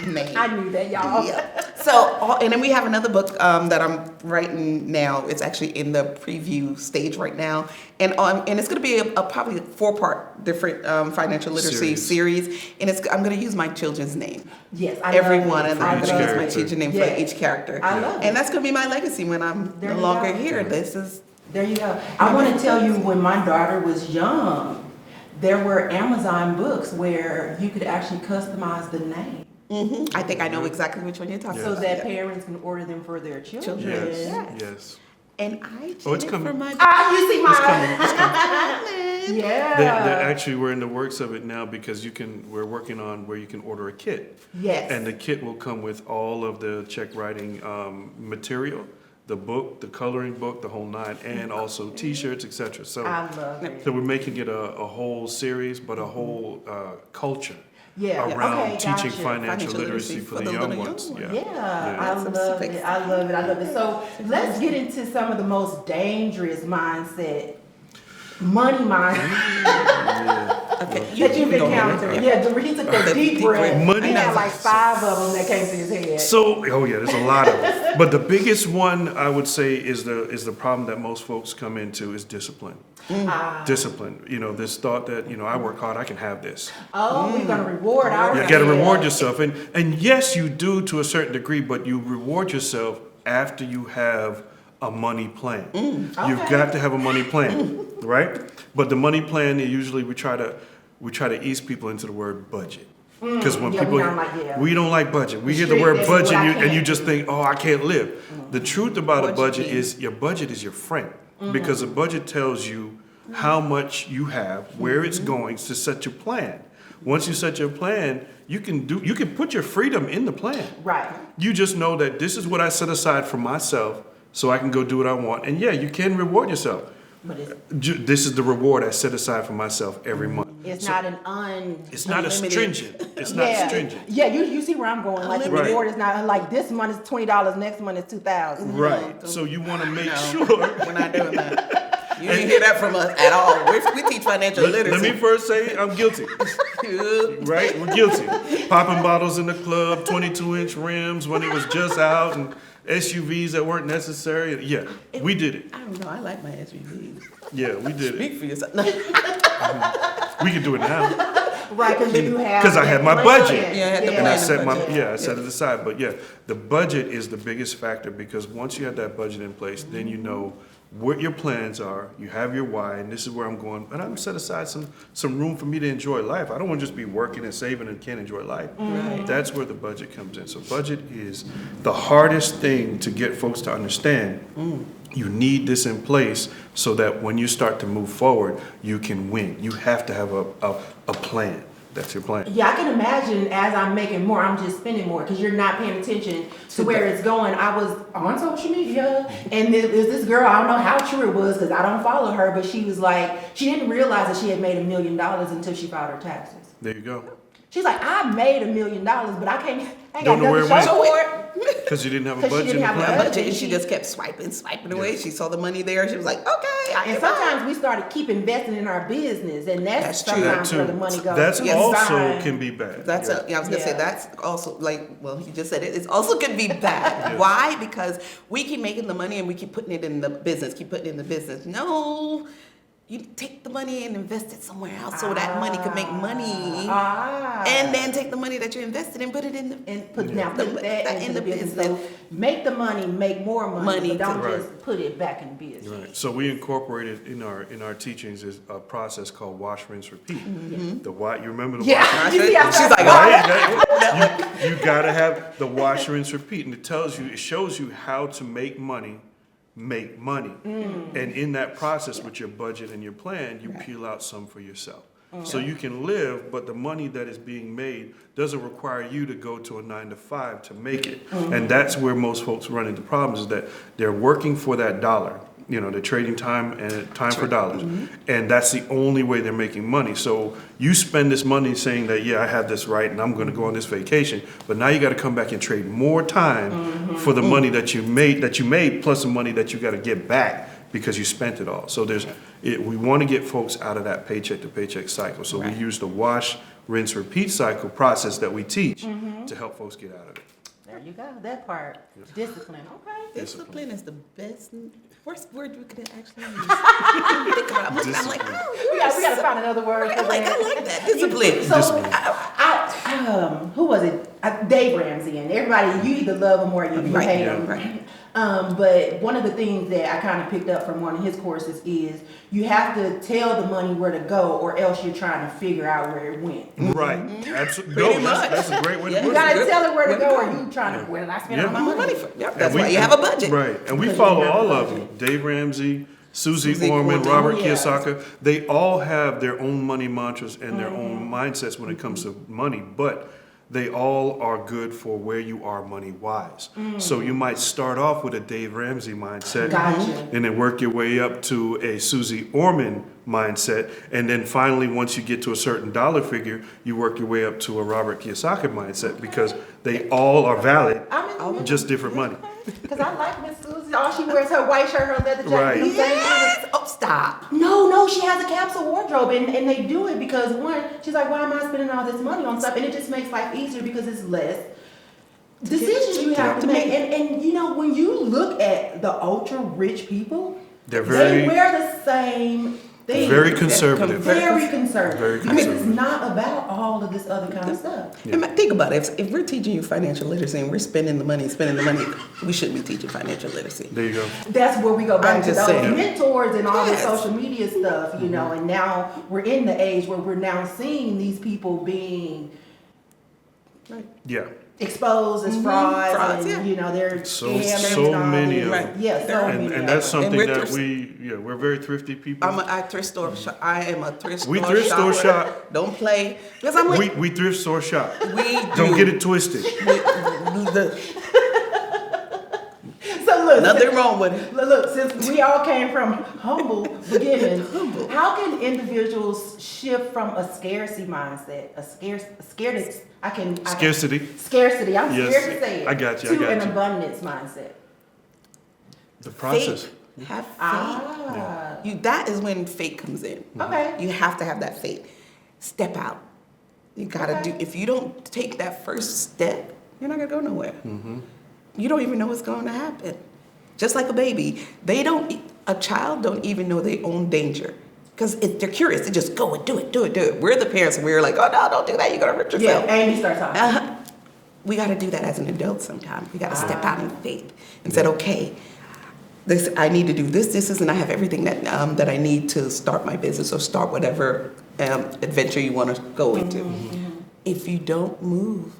name. I knew that, y'all. Yeah. So, and then we have another book that I'm writing now. It's actually in the preview stage right now, and it's going to be a probably 4-part different financial literacy series. And I'm going to use my children's name. Yes, I Every love one it. of them. I I'm going to love use my it. children's name Yeah. for each character. I love it. And that's going to be my legacy when I'm There no you longer go. here. This is. There you go. I want to tell you, when my daughter was young, there were Amazon books where you could actually customize the name I think I know exactly which one you're talking so about. that parents can order them for their children. Yes. Yes. Yes. And I did Oh, it's it coming. for my You see It's my coming. It's coming. yeah. Actually, we're in the works of it now because we're working on where you can order a kit. Yes. And the kit will come with all of the check writing material, the book, the coloring book, the whole nine, and also T-shirts, etc. So, I love it. so we're making it a whole series, but a whole culture Yeah. around Okay, teaching gotcha. financial literacy for the young ones. ones. Yeah. Yeah, I That's love super it. I love it. I love it. So let's get into some of the most dangerous mindset, money mindset Okay, that you've go ahead. encountered. Yeah, he took that The deep deep breath. breath. Money He had mindset. like 5 of them that came to his head. So, oh yeah, there's a lot of them. But the biggest one I would say is the problem that most folks come into is discipline. Discipline. This thought that I work hard, I can have this. We're gonna reward our. You got to reward yourself, and yes, you do to a certain degree, but you reward yourself after you have a money plan. You've Okay. got to have a money plan, right? But the money plan, usually we try to ease people into the word budget. Because when Yeah, people, we don't like budget. We hear the word Strict, this is budget, what I and you can. just think, oh, I can't live. The truth about a What you budget mean. is your budget is your friend, because a budget tells you how much you have, where it's going to set your plan. Once you set your plan, you can put your freedom in the plan. Right. You just know that this is what I set aside for myself, so I can go do what I want. And yeah, you can reward yourself. But This is the reward I set aside for myself every month. it's So not an it's not unlimited. astringent. It's not yeah. stringent. Yeah, you see where I'm going. Like the Right. reward is not like this month is $20, next month is $2,000. Right. So you want to make No, sure. we're not doing that. You didn't hear that from us at all. We teach financial Let literacy. me first say I'm guilty. Right? We're guilty. Popping bottles in the club, 22-inch rims when it was just out, and SUVs that weren't necessary. Yeah, we did it. I don't know. I like my SUVs. Yeah, we did it. Speak for yourself. We can do it now. Right, because you have. Because I had my that budget. plan. Yeah, I had the And I plan. set my budget. I set it aside. But yeah, the budget is the biggest factor because once you have that budget in place, then you know what your plans are, you have your why, and this is where I'm going, and I'm set aside some room for me to enjoy life. I don't want to just be working and saving and can't enjoy life. Right. That's where the budget comes in. So budget is the hardest thing to get folks to understand. You need this in place so that when you start to move forward, you can win. You have to have a plan. That's your plan. Yeah, I can imagine as I'm making more, I'm just spending more because you're not paying attention to where it's going. I was on social media and there's this girl, I don't know how true it was because I don't follow her, but she was like, she didn't realize that she had made $1 million until she filed her taxes. There you go. She's like, I made $1 million, but I ain't got Don't know where nothing it to show went. for it. Because you didn't have a 'Cause she budget didn't and have a plan. budget, and she just kept swiping away. She saw the money there. She was like, okay. And sometimes we started keep investing in our business, and that's That's true. sometimes That where too. the money goes. That's to also design. can be bad. That's Yeah. I was gonna say Yeah. that's also like, well, you just said it. It also could be bad. Why? Because we keep making the money and we keep putting it in the business. No, you take the money and invest it somewhere else so that money can make money. And then take the money that you invested and put it in the And put Yeah. that into the business. So make the money, make more money, but don't Right. just put it back in business. Right. So we incorporated in our teachings is a process called wash, rinse, repeat. The why you remember the wash, Yeah, rinse, you see, I She's started like, right? You gotta have the wash, rinse, repeat, and it shows you how to make money. And in that process with your budget and your plan, you peel out some for yourself. So you can live, but the money that is being made doesn't require you to go to a 9 to 5 to make it. And that's where most folks run into problems, is that they're working for that dollar. You know, they're trading time for dollars. And that's the only way they're making money. So you spend this money saying that, yeah, I have this right and I'm going to go on this vacation. But now you got to come back and trade more time for the money that you made plus the money that you got to get back because you spent it all. So we want to get folks out of that paycheck to paycheck cycle. So we use the wash, rinse, repeat cycle process that we teach to help folks get out of it. There you go, that part. Discipline, okay. discipline is the worst word we could actually use. Think about it. I'm like, oh, We gotta find another word for I like that. that. Discipline. So, who was it? Dave Ramsey, and everybody, you either love him or you hate him. Right. But one of the things that I kind of picked up from one of his courses is you have to tell the money where to go, or else you're trying to figure out where it went. Right. Absolutely. Pretty No, much. that's a great way to Yeah. put You it. gotta tell it where to go, or Where to you trying to, where did I spend Yeah. all my My money money? for, yep, And that's why you have a budget. Right. And we Because follow you have a all of budget. them. Dave Ramsey, Susie Susie Orman, Orman. Robert Yes. Kiyosaki. They all have their own money mantras and their own mindsets when it comes to money, but they all are good for where you are money-wise. So you might start off with a Dave Ramsey mindset. Gotcha. And then work your way up to a Susie Orman mindset. And then finally, once you get to a certain dollar figure, you work your way up to a Robert Kiyosaki mindset because they all are valid, I'm in the middle. just different money. Because I like Miss Susie. All she wears her white shirt, her leather jacket. Right. them same Yes. Oh, stop. No, she has a capsule wardrobe, and they do it because one, she's like, why am I spending all this money on stuff? And it just makes life easier because it's less decisions you have to make. And you know, when you look at the ultra rich people, They're they very, wear the same thing. very conservative. Very conservative. Very Because it's conservative. not about all of this other kind of stuff. And think about it. If we're teaching you financial literacy and we're spending the money, we shouldn't be teaching financial literacy. There you go. That's where we go back I'm to just those saying. mentors and all Yes. the social media stuff, you know, and now we're in the age where we're now seeing these people being Yeah. exposed as frauds, Frauds, and yeah. you know they're So scams so and all many this. of them. Yeah, so many. And of that's them. something we're that thrift- we're very thrifty people. I thrift store shop. I am a thrift store We thrift store shopper. shop. Don't play. Because I'm like, We thrift store shop. we Don't get it twisted. So look, Nothing wrong with it. look, since we all came from humble beginnings, how can individuals shift from a scarcity mindset, Scarcity. scarcity, I'm Yes, scared to say it, I got you, to an you. abundance mindset? The process. Faith. Have faith. Ah, That is when faith comes in. okay. You have to have that faith. Step out. You gotta Okay. do. If you don't take that first step, you're not gonna go nowhere. You don't even know what's going to happen. Just like a baby, a child don't even know their own danger because they're curious. They just go and do it. We're the parents, and we're like, oh no, don't do that. You're gonna hurt Yeah, yourself. Amy starts talking. We got to do that as an adult sometimes. We got to step out in faith and said, okay, this, I need to do this, and I have everything that I need to start my business or start whatever adventure you want to go into. If you don't move,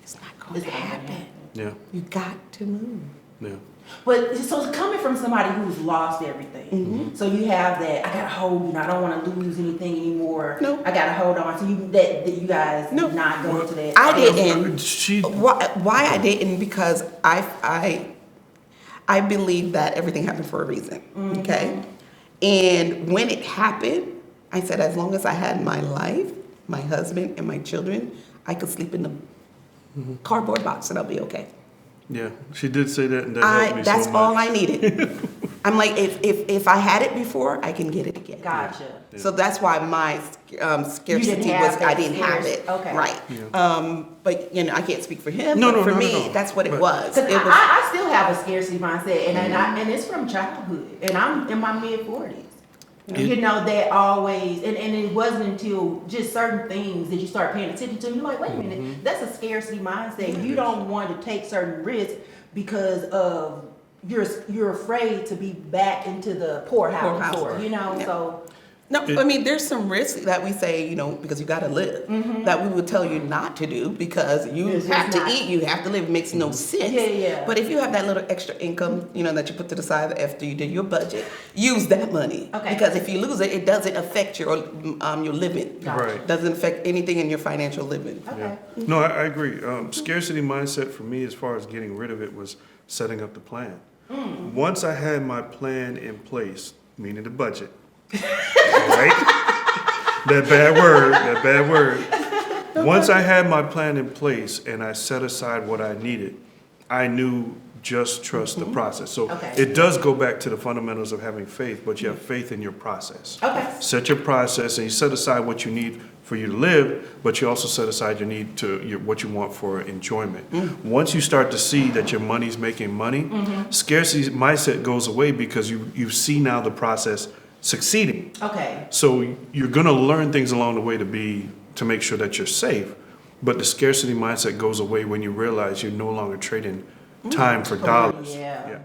it's not going to happen. Yeah. You got to move. Yeah. But so it's coming from somebody who's lost everything. So you have that. I gotta hold. I don't want to lose anything anymore. No. I gotta hold on. So that you guys did not go into that. I didn't. She. Why I didn't? Because I believe that everything happened for a reason. Okay, and when it happened, I said as long as I had my life, my husband, and my children, I could sleep in the cardboard box and I'll be okay. Yeah, she did say that, and that helped me That's so much. all I needed. I'm like, if I had it before, I can get it again. Gotcha. Yeah. So that's why my scarcity have was that I didn't have it. Okay. Right. Yeah. But I can't speak for him. No, but no, for no, me, no. that's what it But- was. Because It was I still have a scarcity mindset, and it's from childhood, and I'm in my mid-40s. That always, and it wasn't until just certain things that you start paying attention to, you're like, wait a minute, that's a scarcity mindset. You don't want to take certain risks because of you're afraid to be back into the poorhouse, Yeah. so. no. I mean, there's some risks that we say, because you got to live, that we would tell you not to do because you It's have just to not- eat, you have to live. It makes no sense. Yeah. But if you have that little extra income, that you put to the side after you did your budget, use that money. Okay. Because if you lose it, it doesn't affect your living. Gotcha. Right. Doesn't affect anything in your financial living. Okay. Yeah. No, I agree. Scarcity mindset for me, as far as getting rid of it, was setting up the plan. Once I had my plan in place, meaning the budget, right? That bad word. Once I had my plan in place and I set aside what I needed, I knew just trust the process. So Okay. it does go back to the fundamentals of having faith, but you have faith in your process. Okay. Set your process and you set aside what you need for you to live, but you also set aside your need what you want for enjoyment. Once you start to see that your money's making money, scarcity mindset goes away because you see now the process succeeding. Okay. So you're gonna learn things along the way to make sure that you're safe, but the scarcity mindset goes away when you realize you're no longer trading time for dollars. Yeah. Yeah.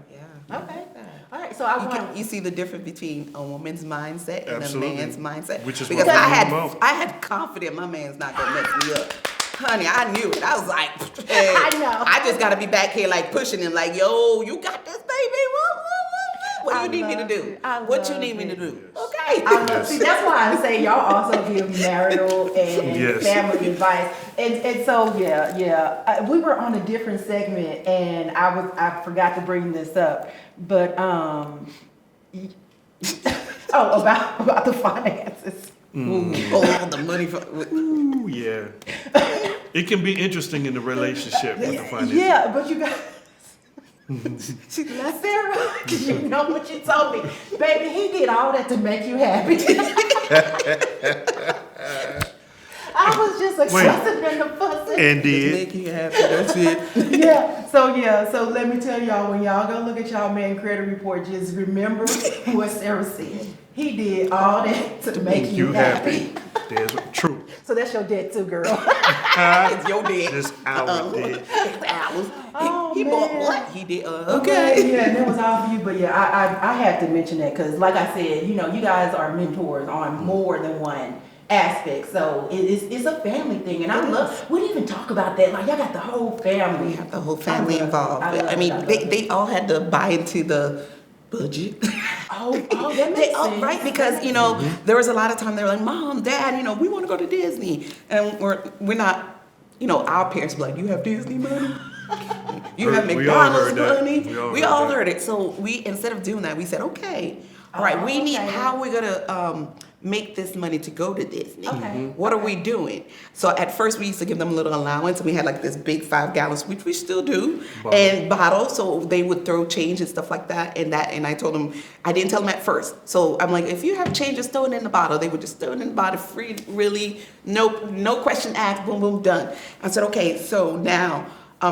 Okay. All right. So I want. You see the difference between a woman's mindset and Absolutely. a man's mindset? Which is because what we're I talking about. had confidence my man's not gonna mess me up. Honey, I knew it. I was like, hey, I know. I just gotta be back here like pushing him like, yo, you got this, baby. What I do you need me to love do? it. I What you love need me to it. do? Yes. Okay. See, that's why I say y'all also give marital and Yes. family advice, and so we were on a different segment, and I forgot to bring this up, but about the finances. Oh, the money for. Ooh, yeah. It can be interesting in the relationship with the finances. Yeah, but you guys. She left Sarah because you know what you told me, baby. He did all that to make you happy. I was just like fussing and the fussing. And did. Make you happy. That's it. So let me tell y'all, when y'all go look at y'all man credit report, just remember what Sarah said. He did all that to make you happy. There's true. So that's your debt too, girl. It's your debt. It's our debt. It's ours. Oh, He bought man. what? He did. Okay, yeah, and it was all for you, but yeah, I had to mention that because, like I said, you guys are mentors on more than one aspect, so it's a family thing, and I love. We didn't even talk about that. Like y'all got the whole family. We have the whole family involved. I mean, love they all had to buy into the budget. Oh, that makes sense. Right, because there was a lot of time they were like, Mom, Dad, we want to go to Disney, and we're not, our parents were like, you have Disney money. You have We all McDonald's heard that. money. We all heard that. heard it. So we, instead of doing that, we said, okay, all right, we need okay. how we're gonna make this money to go to Disney. Okay. What are we doing? So at first we used to give them a little allowance, and we had like this big 5 gallons, which we still do, and bottles. So they would throw change and stuff like that. And I told them, I didn't tell them at first. So I'm like, if you have change, just throw it in the bottle. They would just throw it in the bottle, free, really, no question asked, boom, boom, done. I said, okay, so now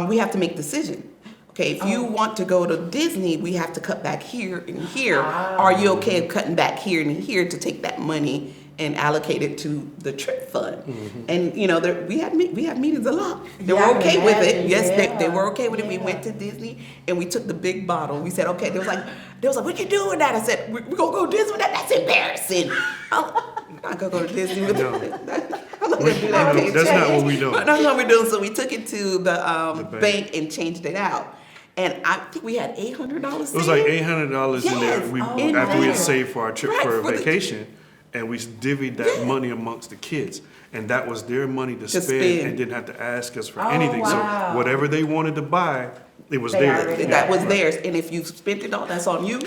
we have to make a decision. Okay, if you want to go to Disney, we have to cut back here and here. Are you okay with cutting back here and here to take that money and allocate it to the trip fund. And you know, we had meetings a lot. They were Yeah, I okay can with it. imagine, Yes, yeah. they were okay with it. We Yeah. went to Disney and we took the big bottle. We said, okay. They was like, what you doing with that? I said, we're gonna go Disney with that. That's embarrassing. I'm not gonna go to Disney with No. that. I'm not gonna do that. No, that's not what we doing. But that's what we're doing. So we took it to the bank and changed it out. And I think we had $800. It was like $800 in there. Yes. We In after we there. had saved for our trip Right, for a for the- vacation, and we divvied that money amongst the kids, and that was their money to spend, spend. and didn't have to ask us for Oh, anything. wow. So whatever they wanted to buy, it was They theirs. already That was theirs. And if you spent it all, that's on you.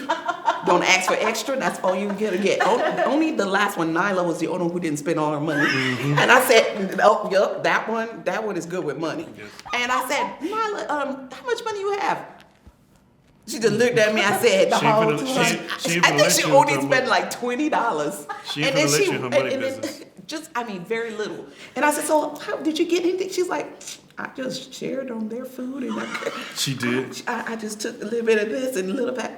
Don't ask for extra. That's all you're gonna get. Only the last one, Nyla, was the only one who didn't spend all her money. And I said, oh, yup, that one is good with money. Yes. And I said, Nyla, how much money you have? She just looked at me. I said, She whole ain't finna- she ain't I finna think let she you only into her spent money. like $20. She ain't finna let you in her money and then business. just, I mean, very little. And I said, so how did you get anything? She's like, I just shared on their food and She did. I just took a little bit of this and a little bit.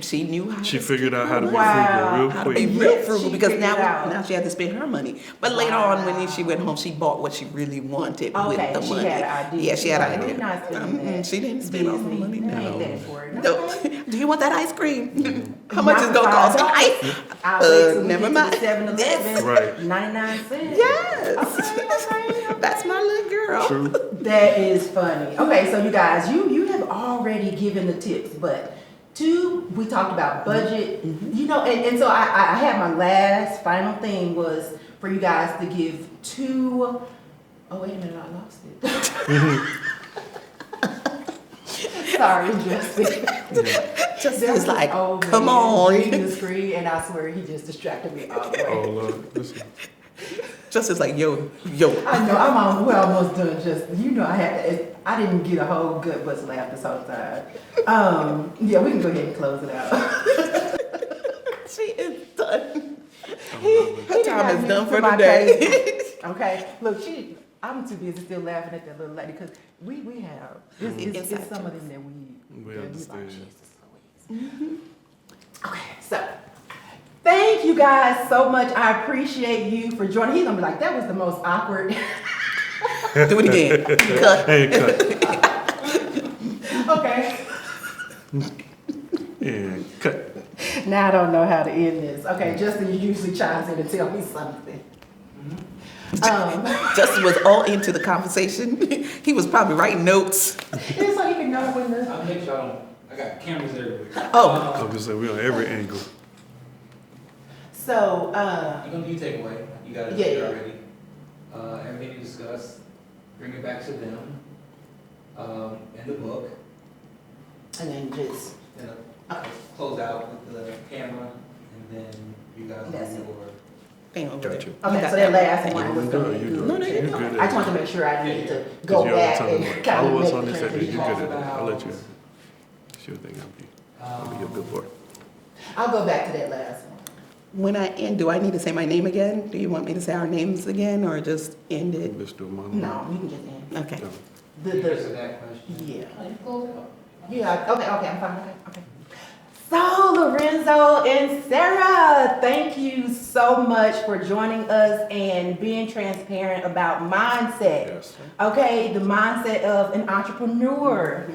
She knew how. She to figured out how to be Wow. frugal how real to be quick. real Yes, frugal she because figured it out. now she had to spend her money. But later on, when she went home, she bought what she really wanted Okay, with the she money. had an idea. Yeah, she had an You're idea. not spending that. She didn't spend all the Disney. money. That No. ain't that important. No. Do you want that ice cream? How much is gonna cost? $5. I'll wait till we Never get mind. to the 7-Eleven. Right. 99 cents. Yes. Okay. That's my little girl. True. That is funny. Okay, so you guys, you have already given the tips, but we talked about budget. You know, and so I had my last final thing was for you guys to give two. Oh wait a minute, I lost it. Sorry, Justin. Just was like, old come man on. reading the screen, and I swear he just distracted me all the way. Oh Lord, listen. Just is like, yo. I know, we're almost done, Justin. You know I didn't get a whole gut bust laugh this whole time. Yeah, we can go ahead and close it out. She is done. He Her done time got is me done for for my the day. case. Okay, look, I'm too busy still laughing at that little lady because we have, it's Inside some of them that we We that understand. Jesus Louise. Okay, so thank you guys so much. I appreciate you for joining. He's gonna be like, that was the most awkward. Do it again. Cut. Hey, cut. Okay. Yeah, cut. Now I don't know how to end this. Okay, Justin usually chimes in and tell me something. Justin was all into the conversation. He was probably writing notes. It's so you can know when the. I'll make sure I got cameras everywhere. Oh. I was gonna say we on every angle. So, You're gonna do takeaway. You got it Yeah, there yeah. already. Everything you discussed, bring it back to them. In the book, and then just. then close out with the camera, and then you guys That's do it. your. Bam. Got you. Okay, so that last one was You gonna good, be you good. good. No, no, you're You good. good I at just want to make sure I need to Cause go you're back all and the time. kind All of of us make on the this set, you're transition. good at that. I'll let you. Sure thing, I'll be your good boy. I'll go back to that last one. When I end, do I need to say my name again? Do you want me to say our names again or just end it? Let's do a monologue. No, you can just end. Okay. No. The, Answer that question. yeah. Oh, you close it out. Yeah, okay, I'm fine, okay. So, Lorenzo and Sarah, thank you so much for joining us and being transparent about mindset. Yes. Okay, the mindset of an entrepreneur.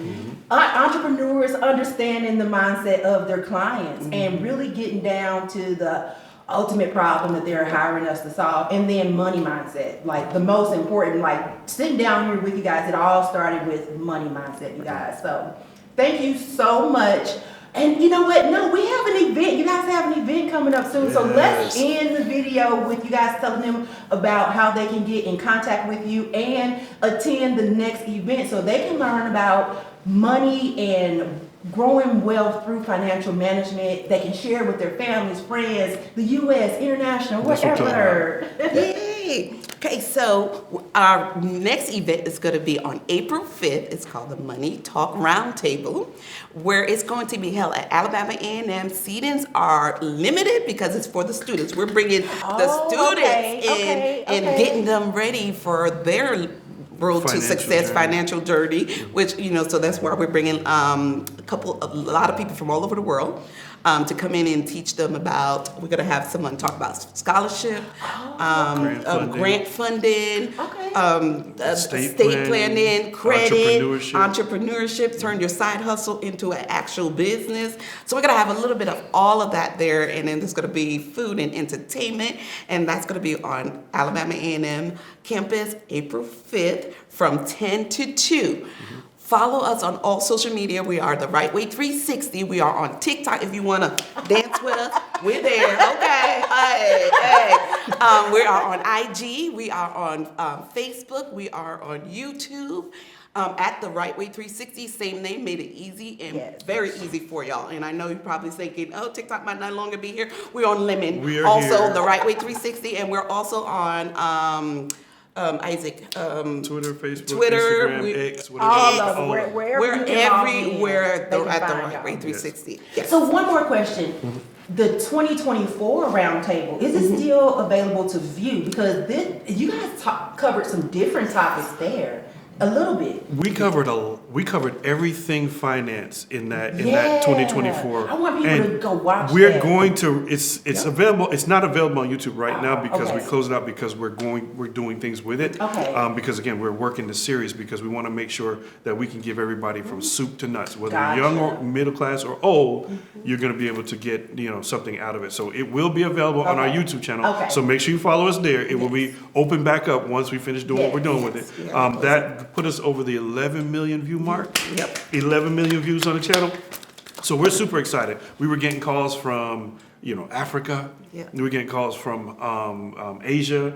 Entrepreneurs understanding the mindset of their clients and really getting down to the ultimate problem that they're hiring us to solve, and then money mindset. Like the most important, like sitting down here with you guys, it all started with money mindset, you guys. So thank you so much. And you know what? No, we have an event. You guys have an event coming up soon. So let's Yes. end the video with you guys telling them about how they can get in contact with you and attend the next event so they can learn about money and growing wealth through financial management. They can share with their families, friends, the U.S., international, That's what I'm talking whatever. Yay! Okay, so our next event is going to be on April 5th. It's called the Money Talk Roundtable, where it's going to be held at Alabama A&M. Seatings are limited because it's for the students. We're bringing the Oh, students okay, in okay, and okay. getting them ready for their road to Financial success, journey. financial journey, which, so that's why we're bringing a lot of people from all over the world. to come in and teach them about, we're gonna have someone talk about scholarship, grant funding, estate planning, credit, entrepreneurship, turn your side hustle into an actual business. So we're gonna have a little bit of all of that there, and then there's gonna be food and entertainment, and that's gonna be on Alabama A&M campus, April 5th from 10 to 2. Follow us on all social media. We are the Right Way 360. We are on TikTok. If you want to dance with us, we're there. Okay. Hey. We are on IG. We are on Facebook. We are on YouTube. At the Right Way 360, same name, made it easy and very easy for y'all. And I know you're probably thinking, oh, TikTok might no longer be here. We're on Lemon. We are also here. the Right Way 360, and we're also on Isaac. Twitter, Facebook, Twitter, Instagram, X, whatever. All of them. Wherever We're you can log in, everywhere they can at the find Right y'all. Way 360. Yes. So one more question. The 2024 roundtable, is it still available to view? Because you guys covered some different topics there, a little bit. We covered everything finance in that 2024. I want people to go watch We're that. going to it's available. It's not available on YouTube right now because we Okay. closed it out because we're doing things with it. Okay. Because again, we're working the series because we want to make sure that we can give everybody from soup to nuts, whether Gotcha. you're young or middle class or old, you're going to be able to get something out of it. So it will be available on our Okay. YouTube channel. Okay. So make sure you follow us there. It will be open back up once we finish doing what we're doing with it. Yeah. That put us over the 11 million view mark. Yep. 11 million views on the channel. So we're super excited. We were getting calls from, Africa. Yeah. We were getting calls from Asia,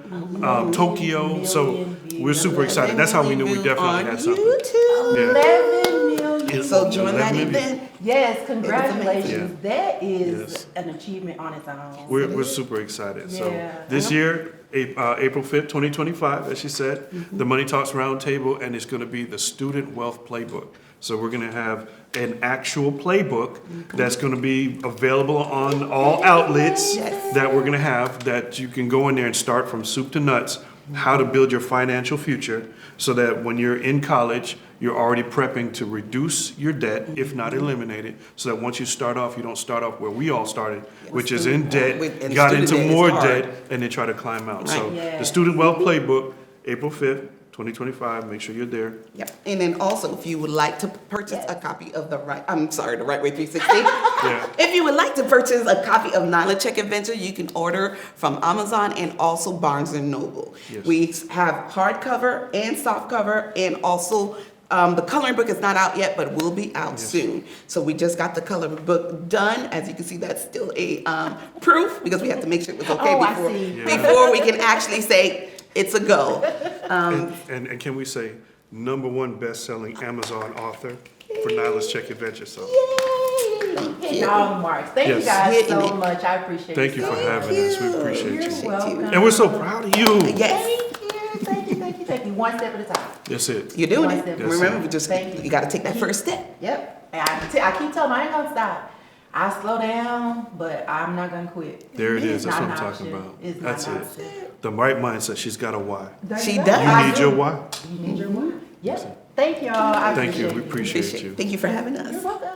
Tokyo. So Million views. we're super excited. That's how we knew we definitely had something. YouTube. Yeah. 11 million. So join 11 that million. event. Yes, Yeah. congratulations. That is Yes. an achievement on its own. We're super excited. So Yeah. this year, April 5th, 2025, as she said, the Money Talks Roundtable, and it's going to be the Student Wealth Playbook. So we're going to have an actual playbook that's going to be available on all outlets that we're going to have, that you can go in there and start from soup to nuts, how to build your financial future so that when you're in college, you're already prepping to reduce your debt, if not eliminate it, so that once you start off, you don't start off where we all started, which is in debt, And got student into debt is more hard. debt, and then try to climb out. So Yeah. the Student Wealth Playbook, April 5th, 2025, make sure you're there. Yep. And then also, if you would like to purchase a copy of the Right Way 360. Yeah. If you would like to purchase a copy of Nyla Check Adventure, you can order from Amazon and also Barnes and Noble. Yes. We have hardcover and softcover, and also the coloring book is not out yet, but will be out soon. So we just got the coloring book done. As you can see, that's still a proof because we have to make sure it was okay I see. before we can actually say it's a go. And can we say #1 best-selling Amazon author for Nyla's Check Adventure? So Hitting all the marks. Thank you Yes. guys Hitting so it. much. I appreciate it. thank you for having us. We appreciate You're you. welcome. And we're so proud of you. Yes, Thank you. One step at a time. That's it. you're doing One it. step. Remember, we just Thank you. you got to take that first step. Yep. And I keep telling them I ain't gonna stop. I slow down, but I'm not gonna quit. There it It's is. That's not what I'm an talking option. about. It's not That's an it. option. The right mindset. She's got a why. There She you go. does. You I need do. your why? You need your why? Yep. Thank y'all. I Thank you. appreciate We it. appreciate you. Thank you for having us. You're welcome.